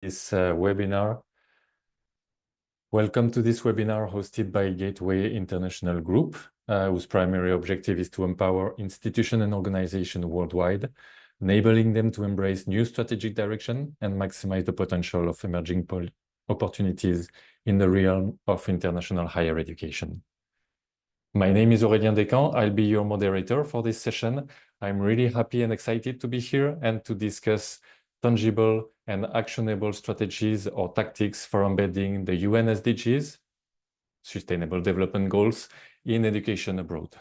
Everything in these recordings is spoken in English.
this webinar. Welcome to this webinar hosted by Gateway International Group, whose primary objective is to empower institutions and organizations worldwide, enabling them to embrace new strategic direction and maximize the potential of emerging opportunities in the realm of international higher education. My name is Aurélien Decamps. I'll be your moderator for this session. I'm really happy and excited to be here and to discuss tangible and actionable strategies or tactics for embedding the UN SDGs, Sustainable Development Goals, in education abroad.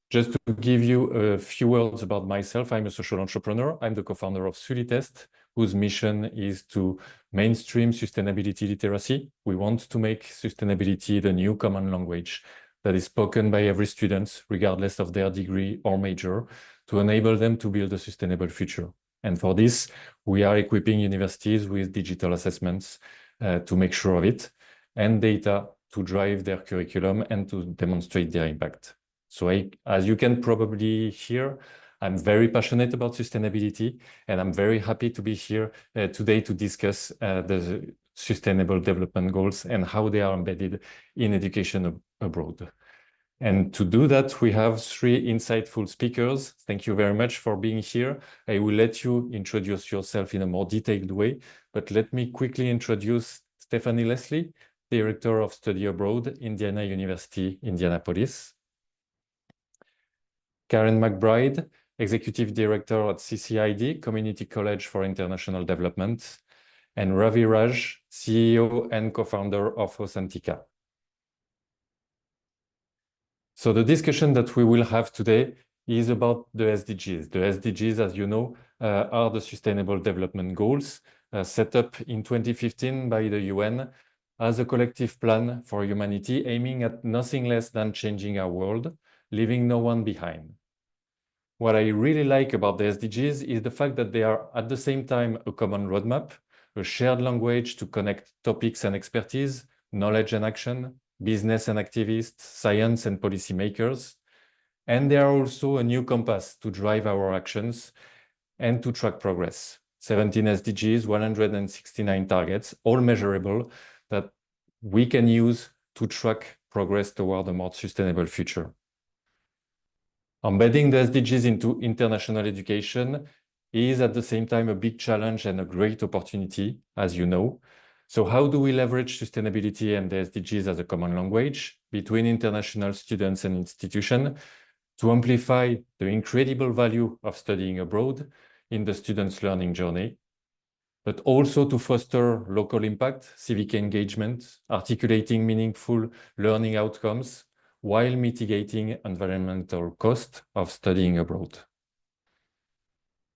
Just to give you a few words about myself, I'm a social entrepreneur. I'm the co-founder of Sulitest, whose mission is to mainstream sustainability literacy. We want to make sustainability the new common language that is spoken by every student, regardless of their degree or major, to enable them to build a sustainable future. And for this, we are equipping universities with digital assessments to make sure of it, and data to drive their curriculum and to demonstrate their impact. So as you can probably hear, I'm very passionate about sustainability, and I'm very happy to be here today to discuss the Sustainable Development Goals and how they are embedded in education abroad. And to do that, we have three insightful speakers. Thank you very much for being here. I will let you introduce yourself in a more detailed way, but let me quickly introduce Stephanie Leslie, Director of Study Abroad, University Indianapolis. Karen McBride, Executive Director at CCID, Community College for International Development, and Ravi Raj, CEO and co-founder of Authentica. So the discussion that we will have today is about the SDGs. The SDGs, as you know, are the Sustainable Development Goals set up in 2015 by the UN as a collective plan for humanity, aiming at nothing less than changing our world, leaving no one behind. What I really like about the SDGs is the fact that they are at the same time a common roadmap, a shared language to connect topics and expertise, knowledge and action, business and activists, science and policymakers. And they are also a new compass to drive our actions and to track progress. 17 SDGs, 169 targets, all measurable, that we can use to track progress toward a more sustainable future. Embedding the SDGs into international education is at the same time a big challenge and a great opportunity, as you know. So how do we leverage sustainability and the SDGs as a common language between international students and institutions to amplify the incredible value of studying abroad in the students' learning journey, but also to foster local impact, civic engagement, articulating meaningful learning outcomes while mitigating environmental cost of studying abroad?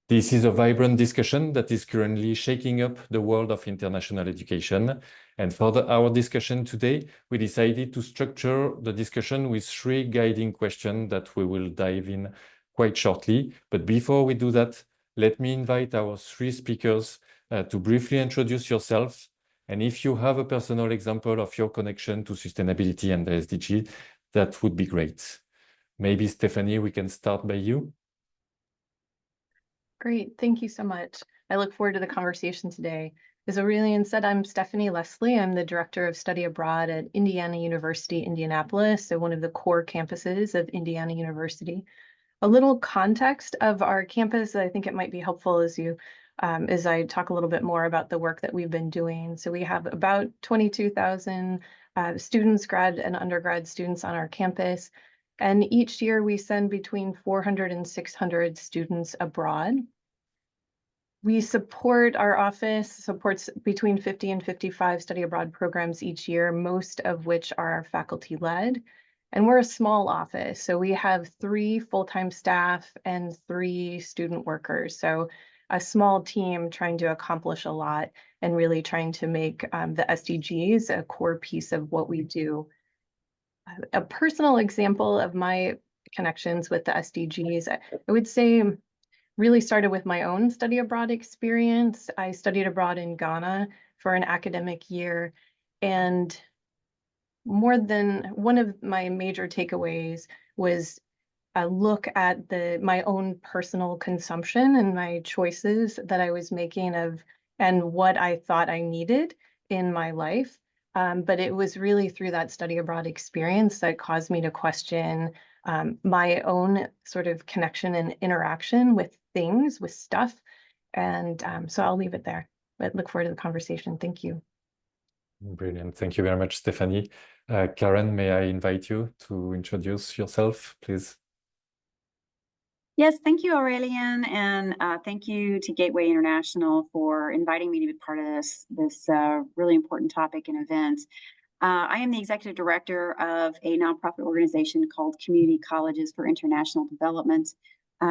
This is a vibrant discussion that is currently shaking up the world of international education. And for our discussion today, we decided to structure the discussion with three guiding questions that we will dive in quite shortly. But before we do that, let me invite our three speakers to briefly introduce yourself. And if you have a personal example of your connection to sustainability and the SDG, that would be great. Maybe, Stephanie, we can start by you. Great, thank you so much. I look forward to the conversation today. As Aurélien said, I'm Stephanie Leslie. I'm the Director of Study Abroad at University Indianapolis, so one of the core campuses of Indiana University. A little context of our campus, I think it might be helpful as I talk a little bit more about the work that we've been doing. So we have about 22,000 students, grad and undergrad students on our campus. And each year we send between 400 and 600 students abroad. Our office supports between 50 and 55 study abroad programs each year, most of which are faculty led. And we're a small office, so we have 3 full-time staff and 3 student workers. So a small team trying to accomplish a lot and really trying to make the SDGs a core piece of what we do. A personal example of my connections with the SDGs, I would say really started with my own study abroad experience. I studied abroad in Ghana for an academic year, and more than one of my major takeaways was a look at my own personal consumption and my choices that I was making of and what I thought I needed in my life. But it was really through that study abroad experience that caused me to question my own sort of connection and interaction with things, with stuff. And so I'll leave it there, but look forward to the conversation. Thank you. Brilliant. Thank you very much, Stephanie. Karen, may I invite you to introduce yourself, please? Yes, thank you, Aurélien, and thank you to Gateway International for inviting me to be part of this really important topic and event. I am the executive director of a nonprofit organization called Community Colleges for International Development.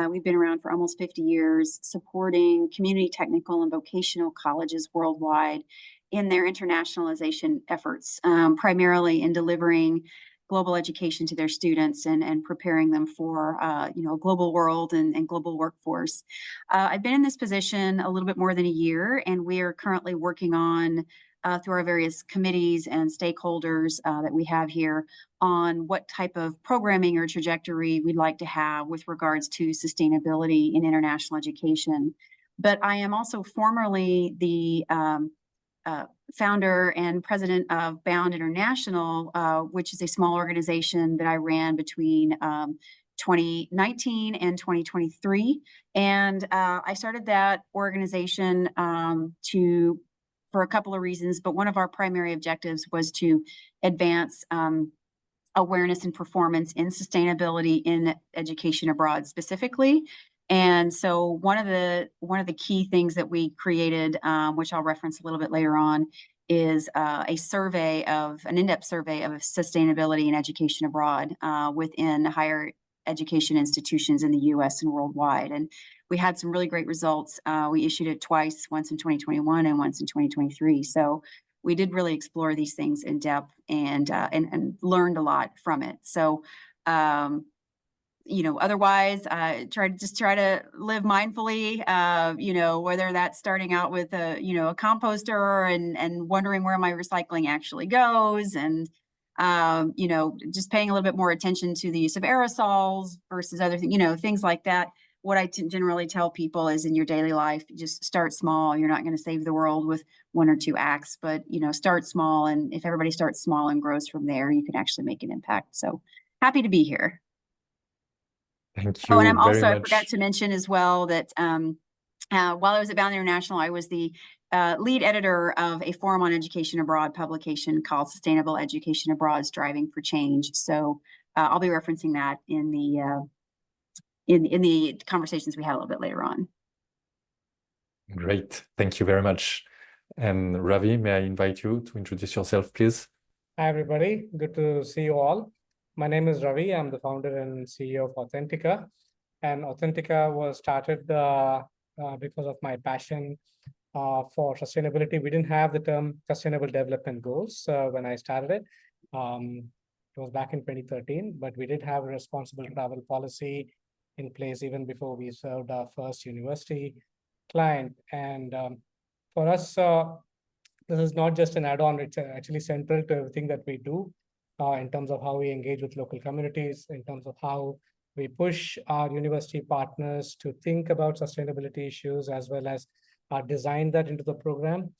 We've been around for almost 50 years, supporting community technical and vocational colleges worldwide in their internationalization efforts, primarily in delivering global education to their students and preparing them for a global world and global workforce. I've been in this position a little bit more than a year, and we are currently working on through our various committees and stakeholders that we have here on what type of programming or trajectory we'd like to have with regards to sustainability in international education. But I am also formerly the founder and president of Bound International, which is a small organization that I ran between 2019 and 2023. And I started that organization for a couple of reasons, but one of our primary objectives was to advance awareness and performance in sustainability in education abroad specifically. And so one of the key things that we created, which I'll reference a little bit later on, is an in-depth survey of sustainability in education abroad within higher education institutions in the U.S. and worldwide. And we had some really great results. We issued it twice, once in 2021 and once in 2023. So we did really explore these things in depth and learned a lot from it. So otherwise, try to live mindfully, whether that's starting out with a composter and wondering where my recycling actually goes, and, just paying a little bit more attention to the use of aerosols versus other things, things like that. What I generally tell people is in your daily life, just start small. You're not going to save the world with 1 or 2 acts, but, start small. And if everybody starts small and grows from there, you can actually make an impact. So happy to be here. Thank you and I'm very also, much. I forgot to mention as well that while I was at Bound International, I was the lead editor of a Forum on Education Abroad publication called Sustainable Education Abroad: Striving for Change. So I'll be referencing that in the conversations we had a little bit later on. Great. Thank you very much. And Ravi, may I invite you to introduce yourself, please? Hi, everybody. Good to see you all. My name is Ravi. I'm the founder and CEO of Authentica. And Authentica was started because of my passion for sustainability. We didn't have the term Sustainable Development Goals when I started it. It was back in 2013, but we did have a responsible travel policy in place even before we served our first university client. And for us, this is not just an add-on, it's actually central to everything that we do in terms of how we engage with local communities, in terms of how we push our university partners to think about sustainability issues, as well as design that into the program.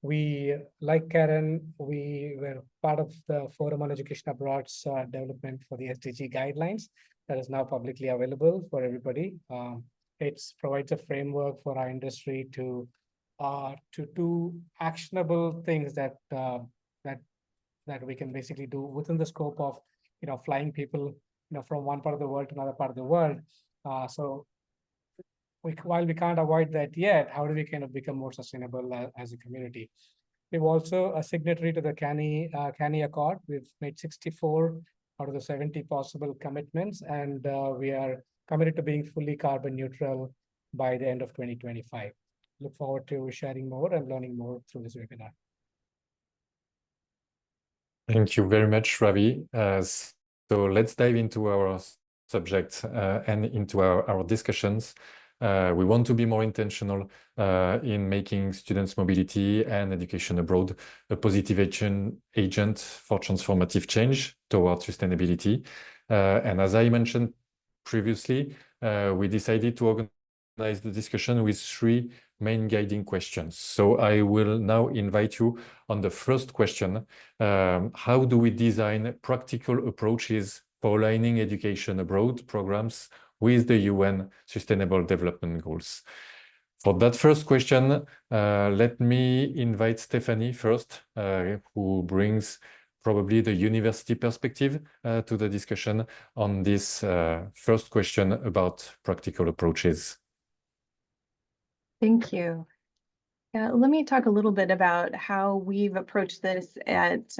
We, like Karen, we were part of the Forum on Education Abroad's development for the SDG guidelines that is now publicly available for everybody. It provides a framework for our industry to do actionable things that we can basically do within the scope of flying people from one part of the world to another part of the world. So while we can't avoid that yet, how do we kind of become more sustainable as a community? We've also a signatory to the Cannes Accord. We've made 64 out of the 70 possible commitments, and we are committed to being fully carbon neutral by the end of 2025. Look forward to sharing more and learning more through this webinar. Thank you very much, Ravi. So let's dive into our subject and into our discussions. We want to be more intentional in making students' mobility and education abroad a positive agent for transformative change towards sustainability. And as I mentioned previously, we decided to organize the discussion with 3 main guiding questions. So I will now invite you on the first question. How do we design practical approaches for aligning education abroad programs with the UN Sustainable Development Goals? For that first question, let me invite Stephanie first, who brings probably the university perspective to the discussion on this first question about practical approaches. Thank you. Yeah, let me talk a little bit about how we've approached this at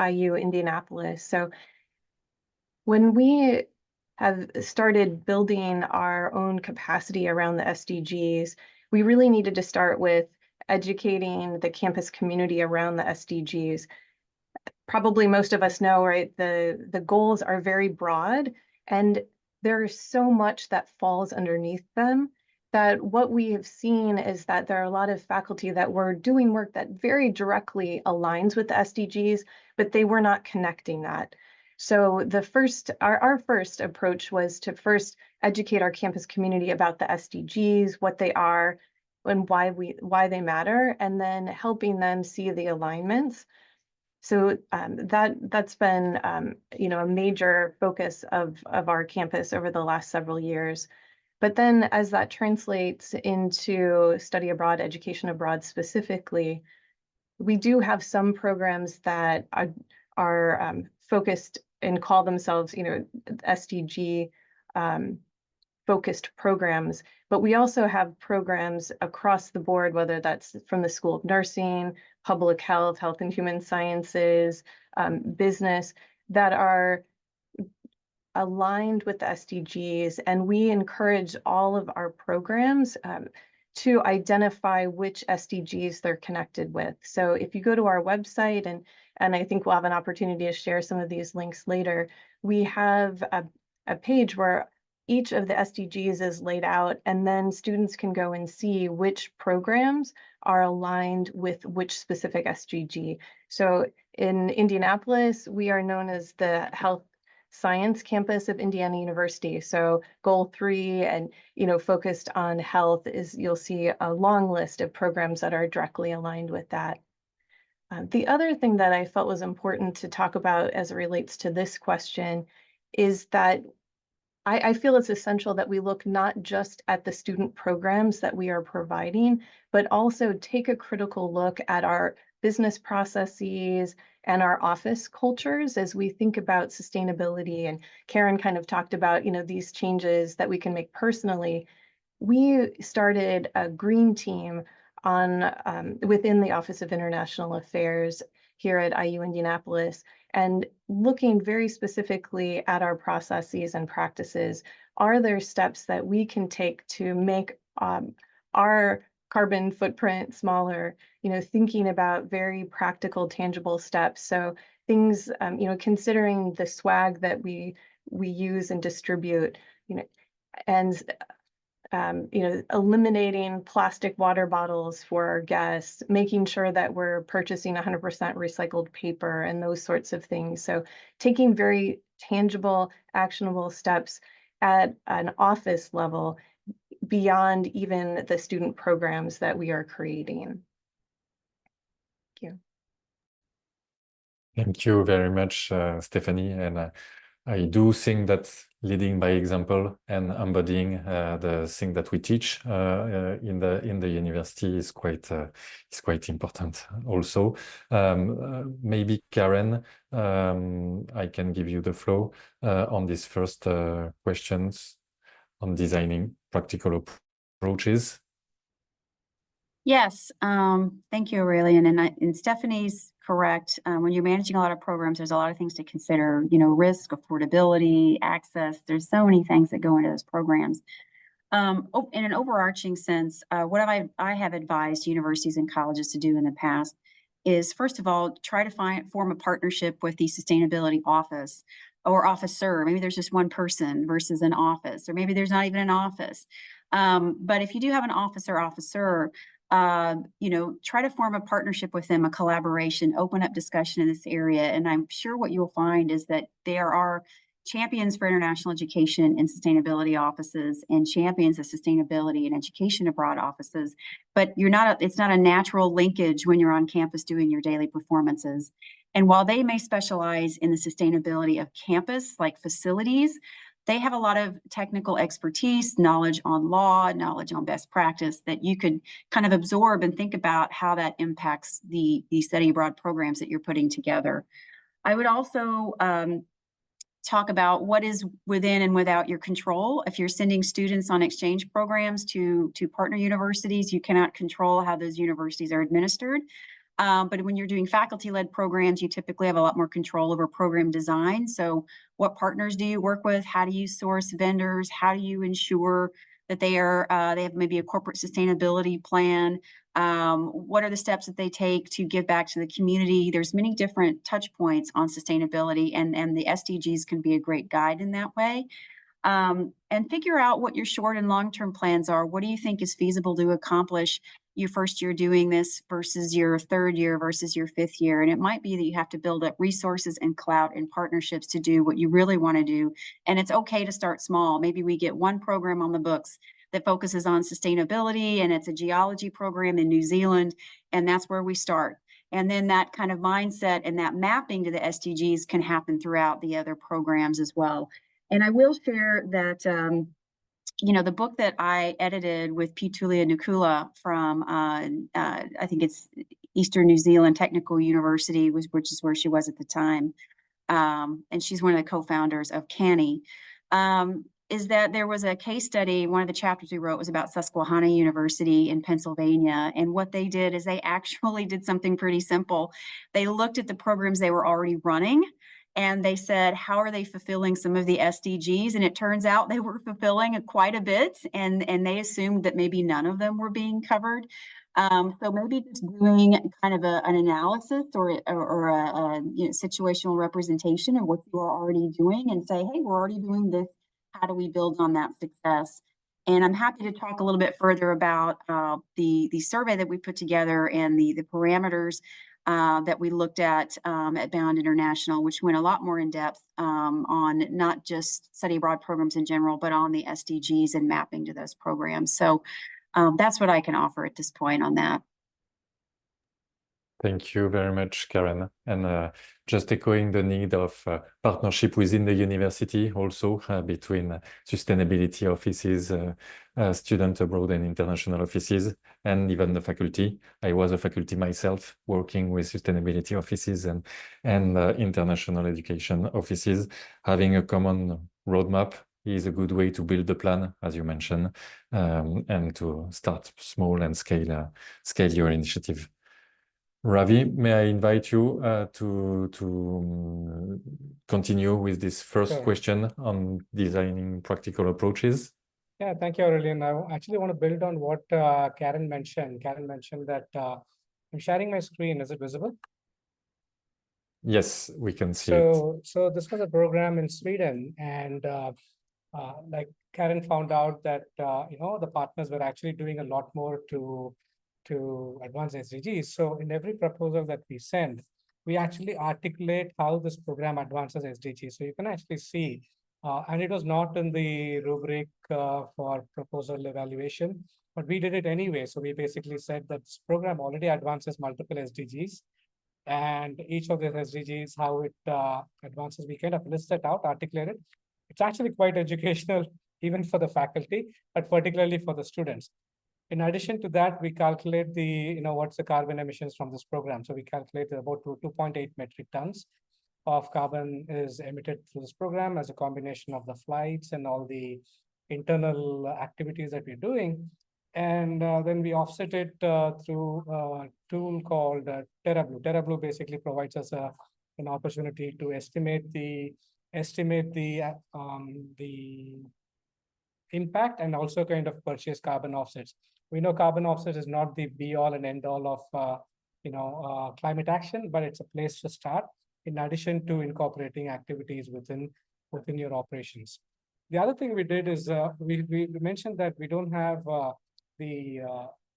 IU Indianapolis. So when we have started building our own capacity around the SDGs, we really needed to start with educating the campus community around the SDGs. Probably most of us know, right, the goals are very broad, and there's so much that falls underneath them that what we have seen is that there are a lot of faculty that were doing work that very directly aligns with the SDGs, but they were not connecting that. So our first approach was to first educate our campus community about the SDGs, what they are, and why they matter, and then helping them see the alignments. So that's been a major focus of our campus over the last several years. But then as that translates into study abroad, education abroad specifically, we do have some programs that are focused and call themselves, SDG focused programs, but we also have programs across the board, whether that's from the School of Nursing, Public Health, Health and Human Sciences, business, that are aligned with the SDGs, and we encourage all of our programs to identify which SDGs they're connected with. So if you go to our website, and I think we'll have an opportunity to share some of these links later, we have a page where each of the SDGs is laid out, and then students can go and see which programs are aligned with which specific SDG. So in Indianapolis, we are known as the Health Science Campus of Indiana University. So goal 3 and focused on health is, you'll see a long list of programs that are directly aligned with that. The other thing that I felt was important to talk about as it relates to this question is that I feel it's essential that we look not just at the student programs that we are providing, but also take a critical look at our business processes and our office cultures as we think about sustainability. And Karen kind of talked about, these changes that we can make personally. We started a green team within the Office of International Affairs here at IU Indianapolis, and looking very specifically at our processes and practices. Are there steps that we can take to make our carbon footprint smaller, thinking about very practical, tangible steps? So things, considering the swag that we use and distribute, and eliminating plastic water bottles for our guests, making sure that we're purchasing 100% recycled paper and those sorts of things. So taking very tangible, actionable steps at an office level beyond even the student programs that we are creating. Thank you. Thank you very much, Stephanie. And I do think that leading by example and embodying the thing that we teach in the university is quite important. Also, maybe Karen, I can give you the floor on these first questions on designing practical approaches. Yes, thank you, Aurélien. And Stephanie's correct. When you're managing a lot of programs, there's a lot of things to consider, risk, affordability, access. There's so many things that go into those programs. In an overarching sense, what I have advised universities and colleges to do in the past is, first of all, try to form a partnership with the sustainability office or officer. Maybe there's just one person versus an office, or maybe there's not even an office. But if you do have an officer, try to form a partnership with them, a collaboration, open up discussion in this area. And I'm sure what you'll find is that there are champions for international education and sustainability offices and champions of sustainability and education abroad offices. But it's not a natural linkage when you're on campus doing your daily performances. And while they may specialize in the sustainability of campus, like facilities, they have a lot of technical expertise, knowledge on law, knowledge on best practice that you could kind of absorb and think about how that impacts the study abroad programs that you're putting together. I would also talk about what is within and without your control. If you're sending students on exchange programs to partner universities, you cannot control how those universities are administered. But when you're doing faculty-led programs, you typically have a lot more control over program design. So what partners do you work with? How do you source vendors? How do you ensure that they have maybe a corporate sustainability plan? What are the steps that they take to give back to the community? There's many different touch points on sustainability, and the SDGs can be a great guide in that way. And figure out what your short and long-term plans are. What do you think is feasible to accomplish your first year doing this versus your third year versus your fifth year? And it might be that you have to build up resources and clout and partnerships to do what you really want to do. And it's okay to start small. Maybe we get one program on the books that focuses on sustainability, and it's a geology program in New Zealand, and that's where we start. And then that kind of mindset and that mapping to the SDGs can happen throughout the other programs as well. And I will share that, the book that I edited with Pitulia Nukula from, I think it's Eastern New Zealand Technical University, which is where she was at the time. And she's one of the co-founders of CANI, is that there was a case study. One of the chapters we wrote was about Susquehanna University in Pennsylvania. And what they did is they actually did something pretty simple. They looked at the programs they were already running, and they said, how are they fulfilling some of the SDGs? And it turns out they were fulfilling quite a bit, and they assumed that maybe none of them were being covered. So maybe just doing kind of an analysis or a situational representation of what you are already doing and say, hey, we're already doing this. How do we build on that success? And I'm happy to talk a little bit further about the survey that we put together and the parameters that we looked at Bound International, which went a lot more in depth on not just study abroad programs in general, but on the SDGs and mapping to those programs. So that's what I can offer at this point on that. Thank you very much, Karen. And just echoing the need of partnership within the university also between sustainability offices, student abroad and international offices, and even the faculty. I was a faculty myself working with sustainability offices and international education offices. Having a common roadmap is a good way to build the plan, as you mentioned, and to start small and scale your initiative. Ravi, may I invite you to continue with this first question on designing practical approaches? Yeah, thank you, Aurélien. I actually want to build on what Karen mentioned. Karen mentioned that I'm sharing my screen. Is it visible? Yes, we can see it. So this was a program in Sweden, and like Karen found out that the partners were actually doing a lot more to advance SDGs. So in every proposal that we send, we actually articulate how this program advances SDGs. So you can actually see, and it was not in the rubric for proposal evaluation, but we did it anyway. So we basically said that this program already advances multiple SDGs, and each of the SDGs, how it advances, we kind of list it out, articulate it. It's actually quite educational, even for the faculty, but particularly for the students. In addition to that, we calculate what's the carbon emissions from this program. So we calculate about 2.8 metric tons of carbon is emitted through this program as a combination of the flights and all the internal activities that we're doing. And then we offset it through a tool called TerraBlue. TerraBlue basically provides us an opportunity to estimate the impact and also kind of purchase carbon offsets. We know carbon offset is not the be all and end all of climate action, but it's a place to start in addition to incorporating activities within your operations. The other thing we did is we mentioned that we don't have the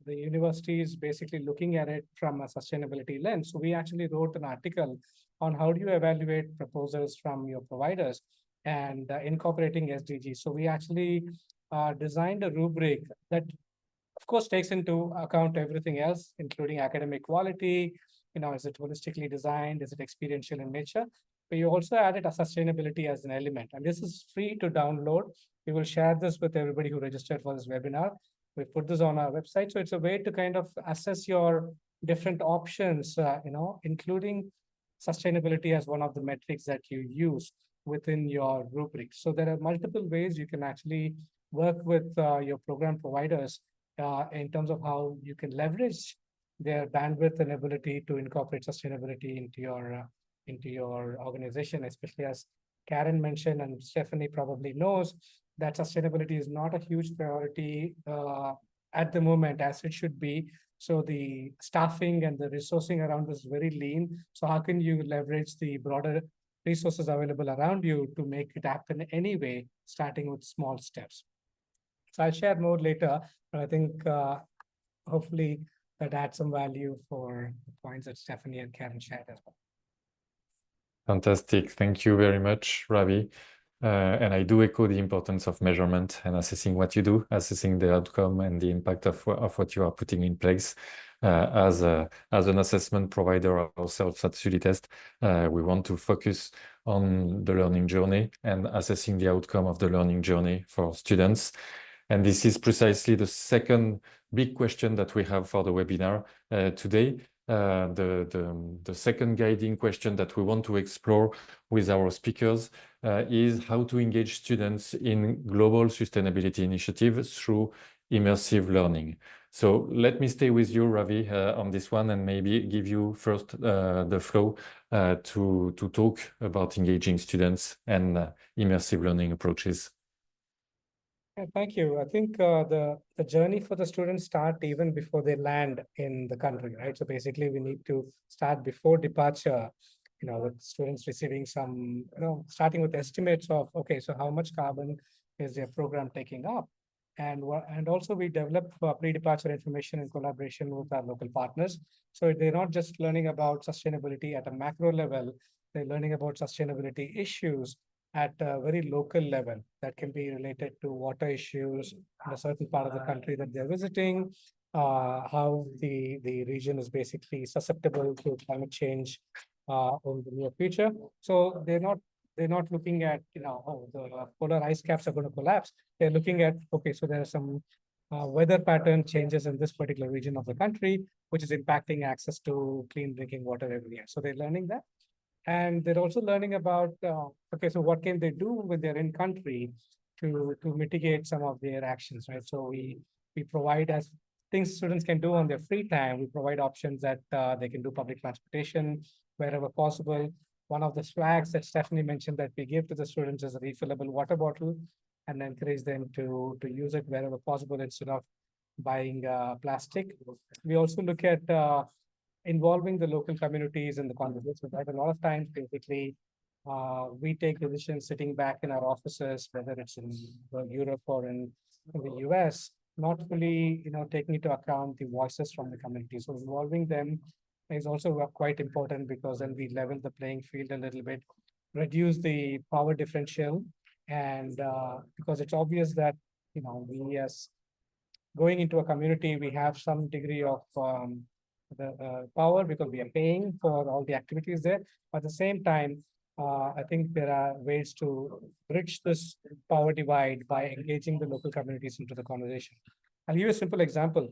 universities basically looking at it from a sustainability lens. So we actually wrote an article on how do you evaluate proposals from your providers. and incorporating SDGs. So we actually designed a rubric that, of course, takes into account everything else, including academic quality. Is it holistically designed? Is it experiential in nature? But you also added a sustainability as an element. And this is free to download. We will share this with everybody who registered for this webinar. We put this on our website. So it's a way to kind of assess your different options, including sustainability as one of the metrics that you use within your rubric. So there are multiple ways you can actually work with your program providers in terms of how you can leverage their bandwidth and ability to incorporate sustainability into your organization, especially as Karen mentioned, and Stephanie probably knows, that sustainability is not a huge priority at the moment, as it should be. So the staffing and the resourcing around this is very lean. So how can you leverage the broader resources available around you to make it happen anyway, starting with small steps? So I'll share more later, but I think hopefully that adds some value for the points that Stephanie and Karen shared as well. Fantastic. Thank you very much, Ravi. And I do echo the importance of measurement and assessing what you do, assessing the outcome and the impact of what you are putting in place. As an assessment provider ourselves at Sulitest, we want to focus on the learning journey and assessing the outcome of the learning journey for students. And this is precisely the second big question that we have for the webinar today. The second guiding question that we want to explore with our speakers is how to engage students in global sustainability initiatives through immersive learning. So let me stay with you, Ravi, on this one, and maybe give you first the flow to talk about engaging students and immersive learning approaches. Yeah, thank you. I think the journey for the students start even before they land in the country, right? So basically, we need to start before departure, with students receiving some, starting with estimates of, okay, so how much carbon is their program taking up? And also we develop pre-departure information in collaboration with our local partners. So they're not just learning about sustainability at a macro level, they're learning about sustainability issues at a very local level that can be related to water issues in a certain part of the country that they're visiting, how the region is basically susceptible to climate change in the near future. So they're not looking at, oh, the polar ice caps are going to collapse. They're looking at, okay, so there are some weather pattern changes in this particular region of the country, which is impacting access to clean drinking water every year. So they're learning that. And they're also learning about, okay, so what can they do when they're in country to mitigate some of their actions, right? So we provide as things students can do on their free time. We provide options that they can do public transportation wherever possible. One of the flags that Stephanie mentioned that we give to the students is a refillable water bottle, and encourage them to use it wherever possible instead of buying plastic. We also look at involving the local communities in the conversation. Right? A lot of times, basically, we take decisions sitting back in our offices, whether it's in Europe or in the US, not fully, taking into account the voices from the community. So involving them is also quite important, because then we level the playing field a little bit, reduce the power differential, and because it's obvious that, we as going into a community, we have some degree of the power because we are paying for all the activities there. But at the same time, I think there are ways to bridge this power divide by engaging the local communities into the conversation. I'll give you a simple example.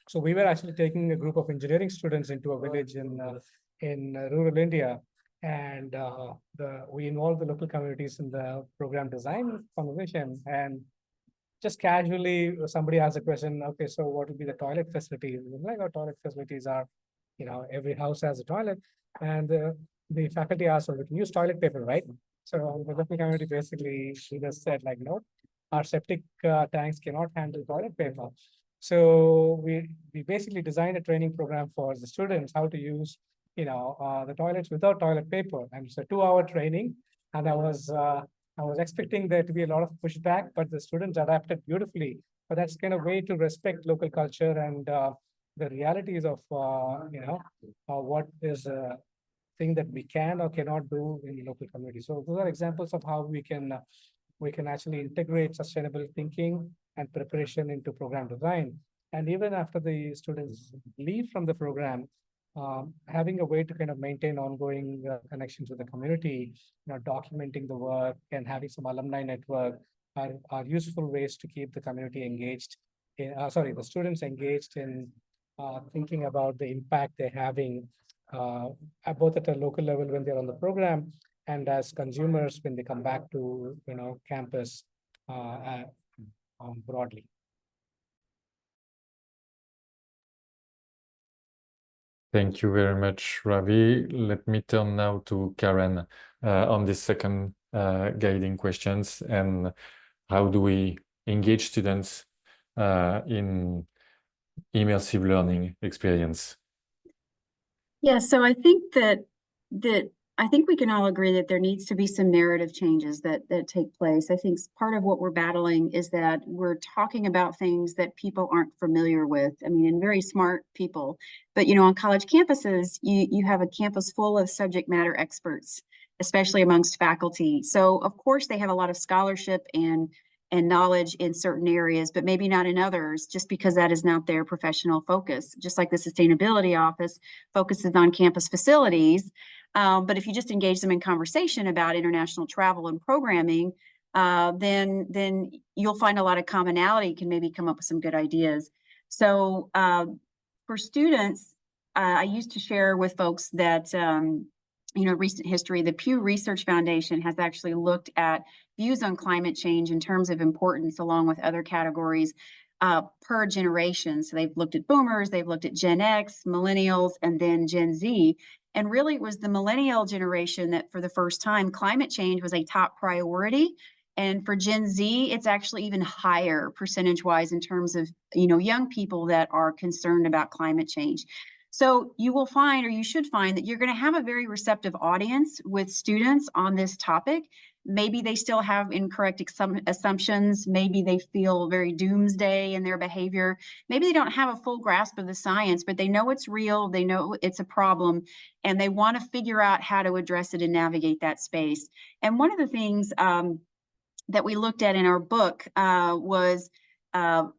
So we were actually taking a group of engineering students into a village in rural India, and we involved the local communities in the program design conversation. And just casually, somebody asked a question, okay, so what will be the toilet facilities? Like, our toilet facilities are, every house has a toilet. And the faculty asked, so we can use toilet paper, right? So the local community basically just said, like, no, our septic tanks cannot handle toilet paper. So we basically designed a training program for the students how to use, the toilets without toilet paper. And it's a 2-hour training. And I was expecting there to be a lot of pushback, but the students adapted beautifully. But that's kind of way to respect local culture and the realities of, what is thing that we can or cannot do in the local community. So those are examples of how we can actually integrate sustainable thinking and preparation into program design. And even after the students leave from the program, having a way to kind of maintain ongoing connections with the community, documenting the work and having some alumni network are useful ways to keep the community engaged. The students engaged in thinking about the impact they're having both at a local level when they're on the program and as consumers when they come back to campus broadly. Thank you very much, Ravi. Let me turn now to Karen on this second guiding questions and how do we engage students in immersive learning experience? Yeah, so I think that I think we can all agree that there needs to be some narrative changes that take place. I think part of what we're battling is that we're talking about things that people aren't familiar with. I mean, and very smart people, but on college campuses, you have a campus full of subject matter experts, especially amongst faculty. So of course they have a lot of scholarship and knowledge in certain areas, but maybe not in others, just because that is not their professional focus. Just like the sustainability office focuses on campus facilities. But if you just engage them in conversation about international travel and programming, then you'll find a lot of commonality, can maybe come up with some good ideas. So for students, I used to share with folks that recent history, the Pew Research Foundation has actually looked at views on climate change in terms of importance, along with other categories per generation. So they've looked at boomers, they've looked at Gen X, millennials, and then Gen Z. And really it was the millennial generation that for the first time, climate change was a top priority. And for Gen Z, it's actually even higher percentage-wise in terms of, young people that are concerned about climate change. So you will find, or you should find, that you're going to have a very receptive audience with students on this topic. Maybe they still have incorrect assumptions. Maybe they feel very doomsday in their behavior. Maybe they don't have a full grasp of the science, but they know it's real. They know it's a problem, and they want to figure out how to address it and navigate that space. And one of the things that we looked at in our book was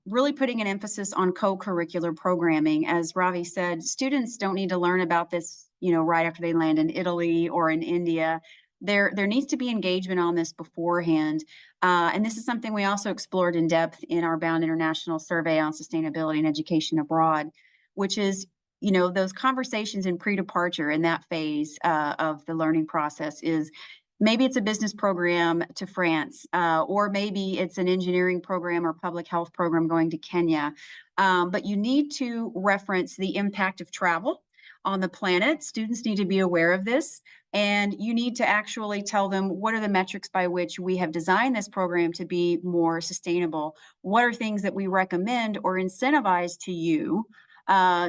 really putting an emphasis on co-curricular programming. As Ravi said, students don't need to learn about this, right after they land in Italy or in India. There needs to be engagement on this beforehand. And this is something we also explored in depth in our Bound International Survey on Sustainability and Education Abroad, which is, those conversations in pre-departure in that phase of the learning process is, maybe it's a business program to France, or maybe it's an engineering program or public health program going to Kenya. But you need to reference the impact of travel on the planet. Students need to be aware of this. And you need to actually tell them, what are the metrics by which we have designed this program to be more sustainable? What are things that we recommend or incentivize to you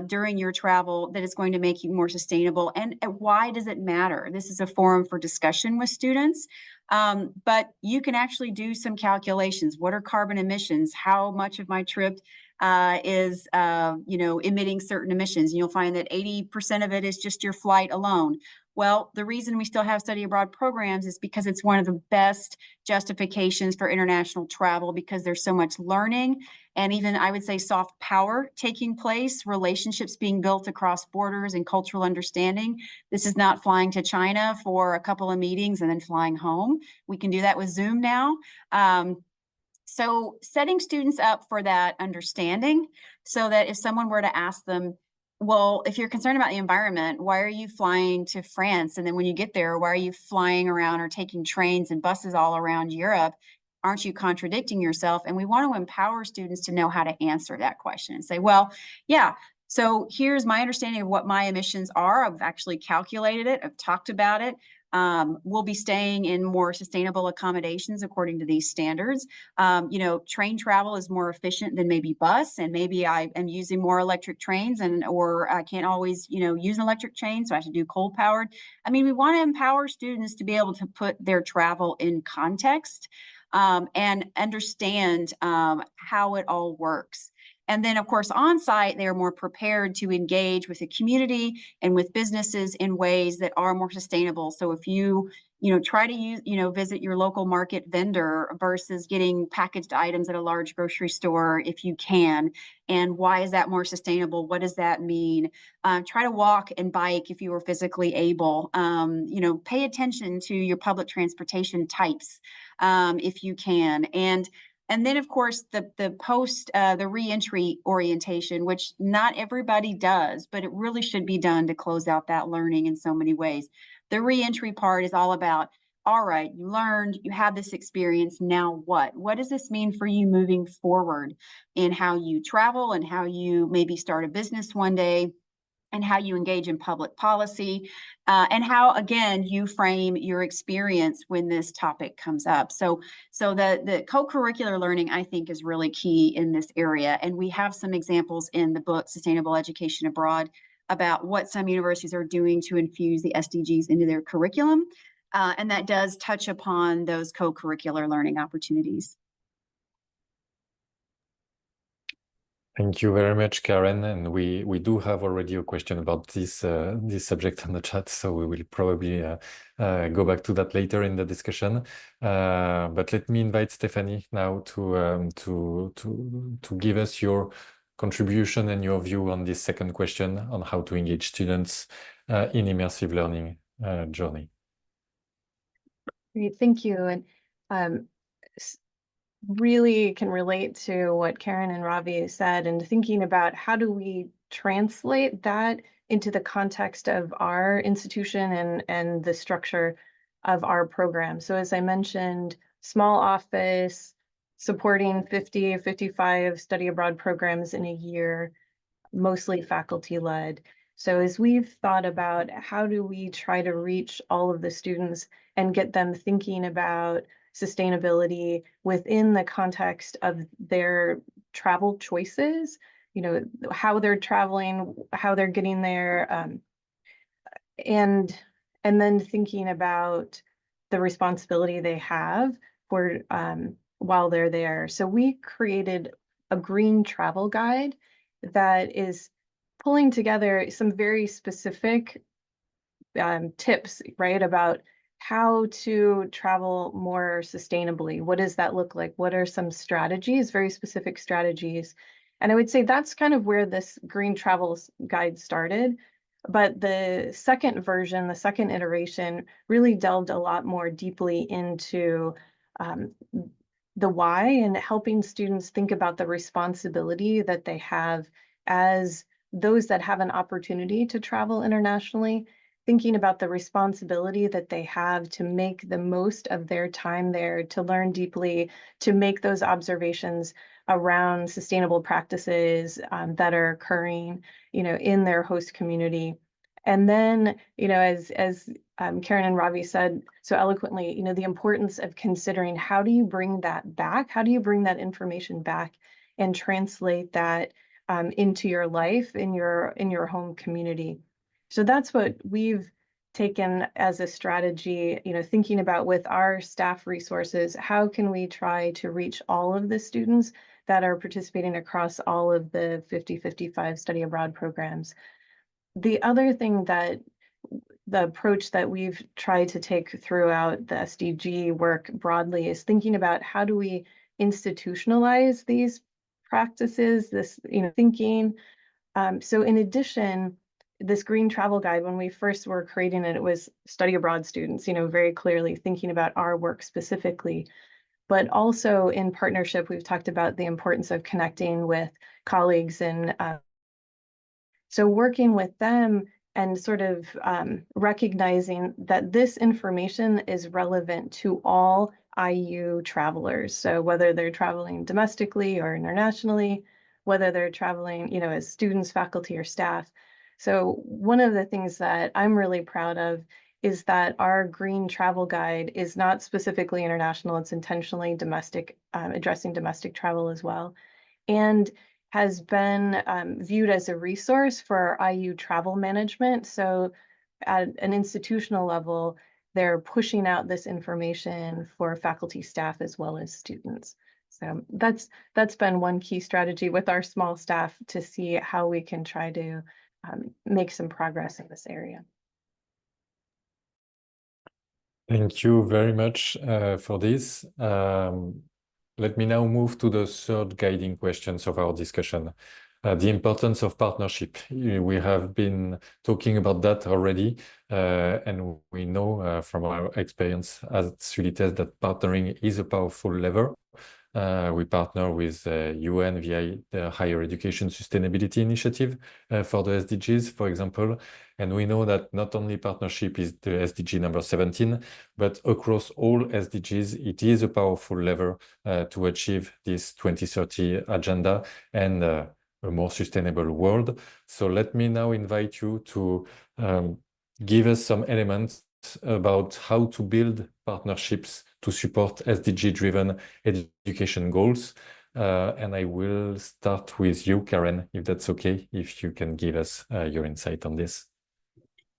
during your travel that is going to make you more sustainable? And why does it matter? This is a forum for discussion with students, but you can actually do some calculations. What are carbon emissions? How much of my trip is emitting certain emissions? And you'll find that 80% of it is just your flight alone. Well, the reason we still have study abroad programs is because it's one of the best justifications for international travel, because there's so much learning and even, I would say, soft power taking place, relationships being built across borders and cultural understanding. This is not flying to China for a couple of meetings and then flying home. We can do that with Zoom now. So setting students up for that understanding, so that if someone were to ask them, well, if you're concerned about the environment, why are you flying to France? And then when you get there, why are you flying around or taking trains and buses all around Europe? Aren't you contradicting yourself? And we want to empower students to know how to answer that question and say, well, yeah, so here's my understanding of what my emissions are. I've actually calculated it. I've talked about it. We'll be staying in more sustainable accommodations according to these standards. Train travel is more efficient than maybe bus, and maybe I am using more electric trains, or I can't always, use an electric train, so I have to do coal powered. I mean, we want to empower students to be able to put their travel in context and understand how it all works. And then, of course, on site, they are more prepared to engage with the community and with businesses in ways that are more sustainable. So if you try to use, visit your local market vendor versus getting packaged items at a large grocery store if you can. And why is that more sustainable? What does that mean? Try to walk and bike if you are physically able. Pay attention to your public transportation types if you can. And then, of course, the reentry orientation, which not everybody does, but it really should be done to close out that learning in so many ways. The reentry part is all about, all right, you learned, you have this experience, now what? What does this mean for you moving forward in how you travel and how you maybe start a business one day, and how you engage in public policy, and how, again, you frame your experience when this topic comes up. So the co-curricular learning, I think, is really key in this area. And we have some examples in the book, Sustainable Education Abroad, about what some universities are doing to infuse the SDGs into their curriculum. And that does touch upon those co-curricular learning opportunities. Thank you very much, Karen. And we do have already a question about this subject on the chat, so we will probably go back to that later in the discussion. But let me invite Stephanie now to give us your contribution and your view on this second question on how to engage students in immersive learning journey. Great, thank you. And really can relate to what Karen and Ravi said, and thinking about how do we translate that into the context of our institution and the structure of our program. So as I mentioned, small office, supporting 50, 55 study abroad programs in a year, mostly faculty-led. So as we've thought about how do we try to reach all of the students and get them thinking about sustainability within the context of their travel choices, how they're traveling, how they're getting there, and then thinking about the responsibility they have for while they're there. So we created a green travel guide that is pulling together some very specific tips, right, about how to travel more sustainably. What does that look like? What are some strategies, very specific strategies? And I would say that's kind of where this green travel guide started. But the second version, the second iteration, really delved a lot more deeply into the why and helping students think about the responsibility that they have as those that have an opportunity to travel internationally, thinking about the responsibility that they have to make the most of their time there, to learn deeply, to make those observations around sustainable practices that are occurring, in their host community. And then, as Karen and Ravi said so eloquently, the importance of considering how do you bring that back? How do you bring that information back and translate that into your life, in your home community? So that's what we've taken as a strategy, thinking about with our staff resources, how can we try to reach all of the students that are participating across all of the 50-55 study abroad programs. The other thing that the approach that we've tried to take throughout the SDG work broadly is thinking about how do we institutionalize these practices, this thinking. So in addition, this green travel guide, when we first were creating it, it was study abroad students, very clearly thinking about our work specifically. But also in partnership, we've talked about the importance of connecting with colleagues and so working with them and sort of recognizing that this information is relevant to all IU travelers. So whether they're traveling domestically or internationally, whether they're traveling, as students, faculty, or staff. So one of the things that I'm really proud of is that our green travel guide is not specifically international, it's intentionally domestic, addressing domestic travel as well, and has been viewed as a resource for IU travel management. So at an institutional level, they're pushing out this information for faculty, staff, as well as students. So that's been one key strategy with our small staff to see how we can try to make some progress in this area. Thank you very much for this. Let me now move to the third guiding questions of our discussion. The importance of partnership. We have been talking about that already, and we know from our experience at Sulitest that partnering is a powerful lever. We partner with UN via the Higher Education Sustainability Initiative for the SDGs, for example. And we know that not only partnership is the SDG number 17, but across all SDGs, it is a powerful lever to achieve this 2030 agenda and a more sustainable world. So let me now invite you to give us some elements about how to build partnerships to support SDG-driven education goals. And I will start with you, Karen, if that's okay, if you can give us your insight on this.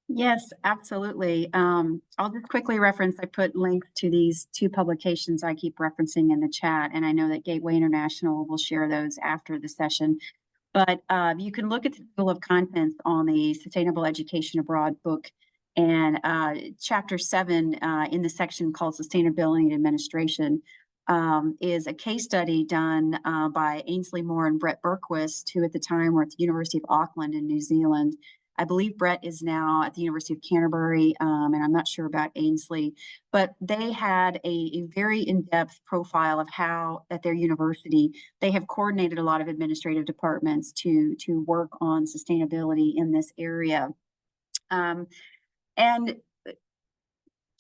Yes, absolutely. I'll just quickly reference, I put links to these two publications I keep referencing in the chat, and I know that Gateway International will share those after the session. But you can look at the table of contents on the Sustainable Education Abroad book, and chapter 7 in the section called Sustainability and Administration is a case study done by Ainsley Moore and Brett Berquist, who at the time were at the University of Auckland in New Zealand. I believe Brett is now at the University of Canterbury, and I'm not sure about Ainsley, but they had a very in-depth profile of how at their university they have coordinated a lot of administrative departments to work on sustainability in this area. And